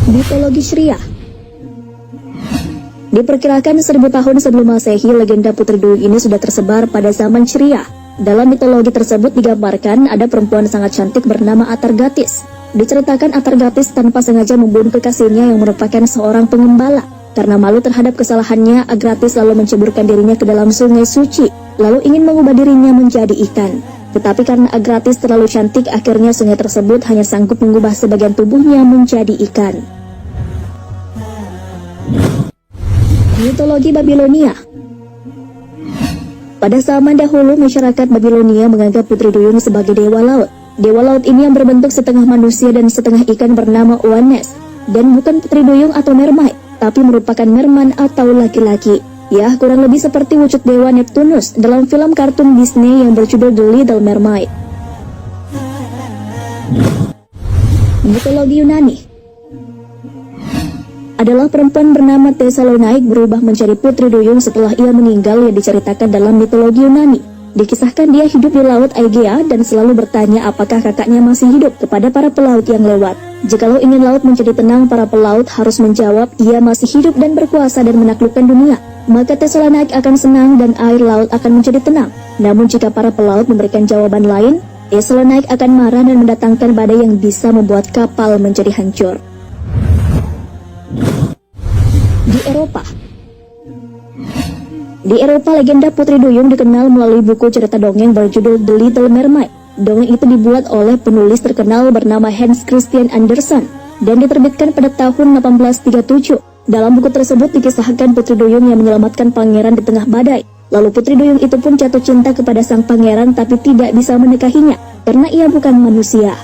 Mitologi Syriah. Diperkirakan 1000 tahun sebelum Masehi, legenda Putri Duyung ini sudah tersebar pada zaman Syriah. Dalam mitologi tersebut digambarkan ada perempuan sangat cantik bernama Atargatis. Diceritakan Atargatis tanpa sengaja membunuh kekasihnya yang merupakan seorang pengembala. Karena malu terhadap kesalahannya, Agratis lalu menceburkan dirinya ke dalam sungai suci, lalu ingin mengubah dirinya menjadi ikan. Tetapi karena Agratis terlalu cantik, akhirnya sungai tersebut hanya sanggup mengubah sebagian tubuhnya menjadi ikan. Mitologi Babilonia. Pada zaman dahulu, masyarakat Babilonia menganggap Putri Duyung sebagai dewa laut. Dewa laut ini yang berbentuk setengah manusia dan setengah ikan bernama Oannes. Dan bukan Putri Duyung atau mermaid, tapi merupakan merman atau laki-laki. Ya, kurang lebih seperti wujud dewa Neptunus dalam film kartun Disney yang berjudul The Little Mermaid. Mitologi Yunani. Adalah perempuan bernama Thessalonaik berubah menjadi Putri Duyung setelah ia meninggal yang diceritakan dalam mitologi Yunani. Dikisahkan dia hidup di laut Aegea dan selalu bertanya apakah kakaknya masih hidup kepada para pelaut yang lewat. Jikalau ingin laut menjadi tenang, para pelaut harus menjawab ia masih hidup dan berkuasa dan menaklukkan dunia. Maka Thessalonaik akan senang dan air laut akan menjadi tenang. Namun jika para pelaut memberikan jawaban lain, Thessalonaik akan marah dan mendatangkan badai yang bisa membuat kapal menjadi hancur. Di Eropa, legenda Putri Duyung dikenal melalui buku cerita dongeng berjudul The Little Mermaid. Dongeng itu dibuat oleh penulis terkenal bernama Hans Christian Andersen dan diterbitkan pada tahun 1837. Dalam buku tersebut dikisahkan Putri Duyung yang menyelamatkan pangeran di tengah badai. Lalu Putri Duyung itu pun jatuh cinta kepada sang pangeran tapi tidak bisa menikahinya karena ia bukan manusia.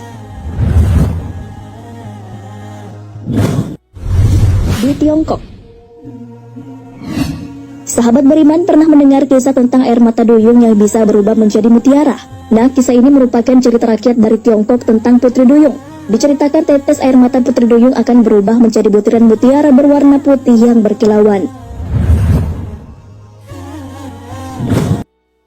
Di Tiongkok, sahabat beriman pernah mendengar kisah tentang air mata duyung yang bisa berubah menjadi mutiara. Nah, kisah ini merupakan cerita rakyat dari Tiongkok tentang Putri Duyung. Diceritakan tetes air mata Putri Duyung akan berubah menjadi butiran mutiara berwarna putih yang berkilauan.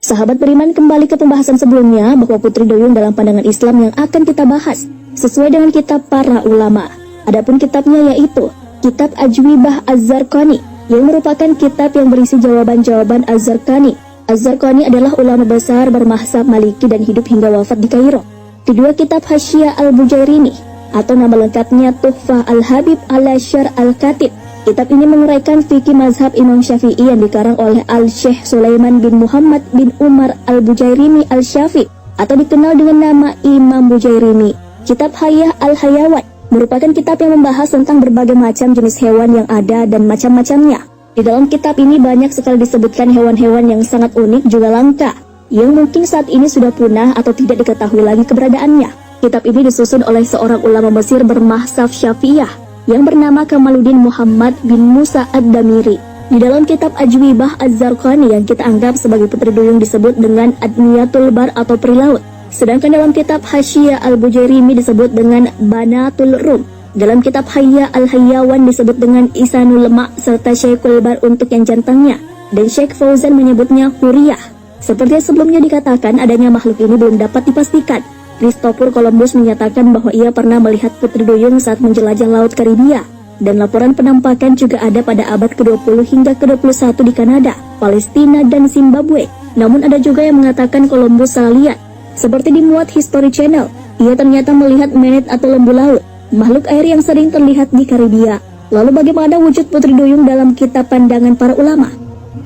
Sahabat beriman, kembali ke pembahasan sebelumnya bahwa Putri Duyung dalam pandangan Islam yang akan kita bahas sesuai dengan kitab para ulama. Adapun kitabnya yaitu Kitab Ajwibah Az-Zarqani, yang merupakan kitab yang berisi jawaban-jawaban Az-Zarqani. Az-Zarqani adalah ulama besar bermazhab Maliki dan hidup hingga wafat di Kairo. Kedua kitab Hasyiyah Al-Bujairini atau nama lengkapnya Tuhfah Al-Habib ala Syar Al-Katib. Kitab ini menguraikan fikih mazhab Imam Syafi'i yang dikarang oleh Al-Syekh Sulaiman bin Muhammad bin Umar Al-Bujairini Al-Syafi' atau dikenal dengan nama Imam Bujairini. Kitab Hayyah Al-Hayawan merupakan kitab yang membahas tentang berbagai macam jenis hewan yang ada dan macam-macamnya. Di dalam kitab ini banyak sekali disebutkan hewan-hewan yang sangat unik juga langka, yang mungkin saat ini sudah punah atau tidak diketahui lagi keberadaannya. Kitab ini disusun oleh seorang ulama Mesir bermazhab Syafi'iyah yang bernama Kamaluddin Muhammad bin Musa Ad-Damiri. Di dalam kitab Ajwibah Az-Zarqani yang kita anggap sebagai Putri Duyung disebut dengan Adniyatul Bar atau Peri Laut. Sedangkan dalam kitab Hasyiyah Al-Bujairini disebut dengan Banatul Rum. Dalam kitab Hayyah Al-Hayyawan disebut dengan Isanul Lemak serta Syekhul Bar untuk yang jantangnya. Dan Syekh Fauzan menyebutnya Huriyah. Seperti sebelumnya dikatakan, adanya makhluk ini belum dapat dipastikan. Christopher Columbus menyatakan bahwa ia pernah melihat Putri Duyung saat menjelajah Laut Karibia. Dan laporan penampakan juga ada pada abad ke-20 hingga ke-21 di Kanada, Palestina, dan Zimbabwe. Namun ada juga yang mengatakan Columbus salah lihat. Seperti dimuat History Channel, ia ternyata melihat menet atau lembu laut, makhluk air yang sering terlihat di Karibia. Lalu bagaimana wujud Putri Duyung dalam kitab pandangan para ulama?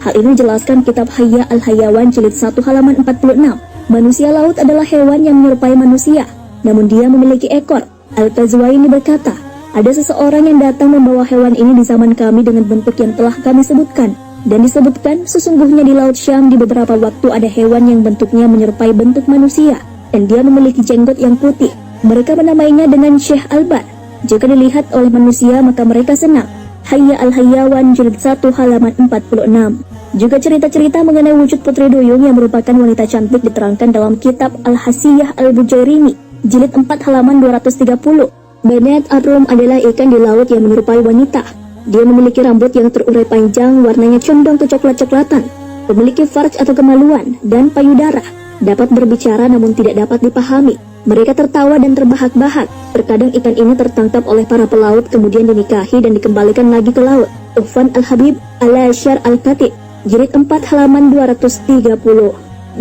Hal ini dijelaskan kitab Hayyah Al-Hayyawan jilid 1 halaman 46. Manusia laut adalah hewan yang menyerupai manusia, namun dia memiliki ekor. Al-Qazwaini berkata, ada seseorang yang datang membawa hewan ini di zaman kami dengan bentuk yang telah kami sebutkan. Dan disebutkan sesungguhnya di Laut Syam di beberapa waktu ada hewan yang bentuknya menyerupai bentuk manusia dan dia memiliki jenggot yang putih. Mereka menamainya dengan Syekh Al-Bar. Jika dilihat oleh manusia maka mereka senang. Hayyah Al-Hayyawan jilid 1 halaman 46. Juga cerita-cerita mengenai wujud Putri Duyung yang merupakan wanita cantik diterangkan dalam kitab Al-Hasyiyah Al-Bujairini jilid 4 halaman 230. Benet Ar-Rum adalah ikan di laut yang menyerupai wanita. Dia memiliki rambut yang terurai panjang, warnanya condong ke coklat-coklatan, memiliki farj atau kemaluan, dan payudara. Dapat berbicara namun tidak dapat dipahami. Mereka tertawa dan terbahak-bahak. Terkadang ikan ini tertangkap oleh para pelaut kemudian dinikahi dan dikembalikan lagi ke laut. Tufan Al-Habib Al-Asyar Al-Katib, jilid 4 halaman 230.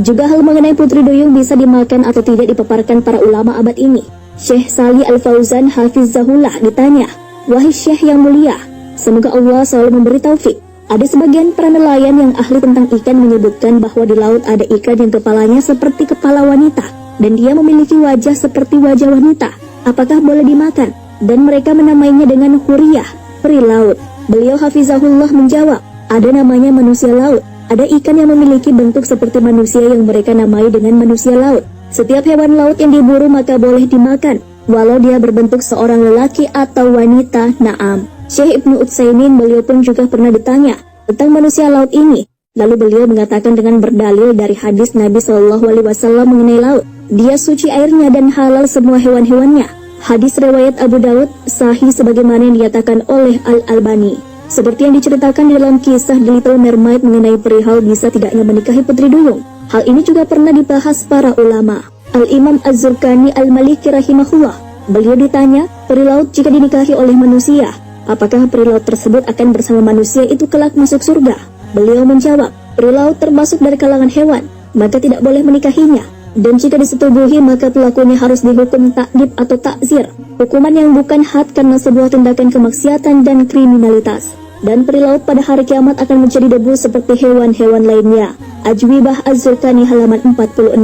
Juga hal mengenai putri duyung bisa dimakan atau tidak dipaparkan para ulama abad ini. Syekh Salih Al-Fauzan Hafizahullah ditanya, "Wahai Syekh yang mulia, semoga Allah selalu memberi taufik. Ada sebagian para nelayan yang ahli tentang ikan menyebutkan bahwa di laut ada ikan yang kepalanya seperti kepala wanita dan dia memiliki wajah seperti wajah wanita. Apakah boleh dimakan?" Dan mereka menamainya dengan huriyah, peri laut. Beliau Hafizahullah menjawab, "Ada namanya manusia laut. Ada ikan yang memiliki bentuk seperti manusia yang mereka namai dengan manusia laut. Setiap hewan laut yang diburu maka boleh dimakan, walau dia berbentuk seorang lelaki atau wanita." Naam. Syekh Ibnu Utsaimin beliau pun juga pernah ditanya tentang manusia laut ini. Lalu beliau mengatakan dengan berdalil dari hadis Nabi SAW mengenai laut, dia suci airnya dan halal semua hewan-hewannya. Hadis riwayat Abu Daud sahih sebagaimana yang dikatakan oleh Al-Albani. Seperti yang diceritakan di dalam kisah The Little Mermaid mengenai perihal bisa tidaknya menikahi putri duyung. Hal ini juga pernah dibahas para ulama. Al-Imam Az-Zurqani Al-Maliki rahimahullah, beliau ditanya, peri laut jika dinikahi oleh manusia, apakah peri laut tersebut akan bersama manusia itu kelak masuk surga? Beliau menjawab, peri laut termasuk dari kalangan hewan, maka tidak boleh menikahinya. Dan jika disetubuhi maka pelakunya harus dihukum takdib atau takzir, hukuman yang bukan had karena sebuah tindakan kemaksiatan dan kriminalitas. Dan peri laut pada hari kiamat akan menjadi debu seperti hewan-hewan lainnya. Ajwibah Az-Zurqani halaman 46.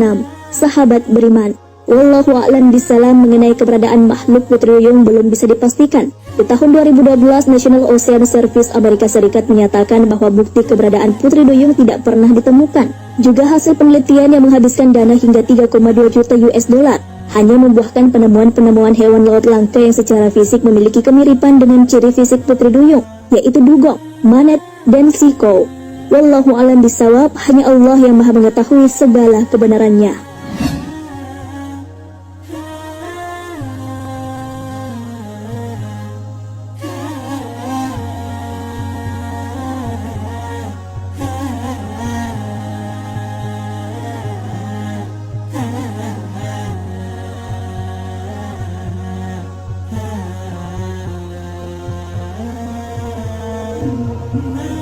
Sahabat beriman, wallahu a'lam bisalam, mengenai keberadaan makhluk putri duyung belum bisa dipastikan. Di tahun 2012, National Ocean Service Amerika Serikat menyatakan bahwa bukti keberadaan putri duyung tidak pernah ditemukan. Juga hasil penelitian yang menghabiskan dana hingga 3,2 juta US dollar hanya membuahkan penemuan-penemuan hewan laut langka yang secara fisik memiliki kemiripan dengan ciri fisik putri duyung, yaitu dugong, manet, dan siko. Wallahu a'lam bisawab, hanya Allah yang maha mengetahui segala kebenarannya. Thank you.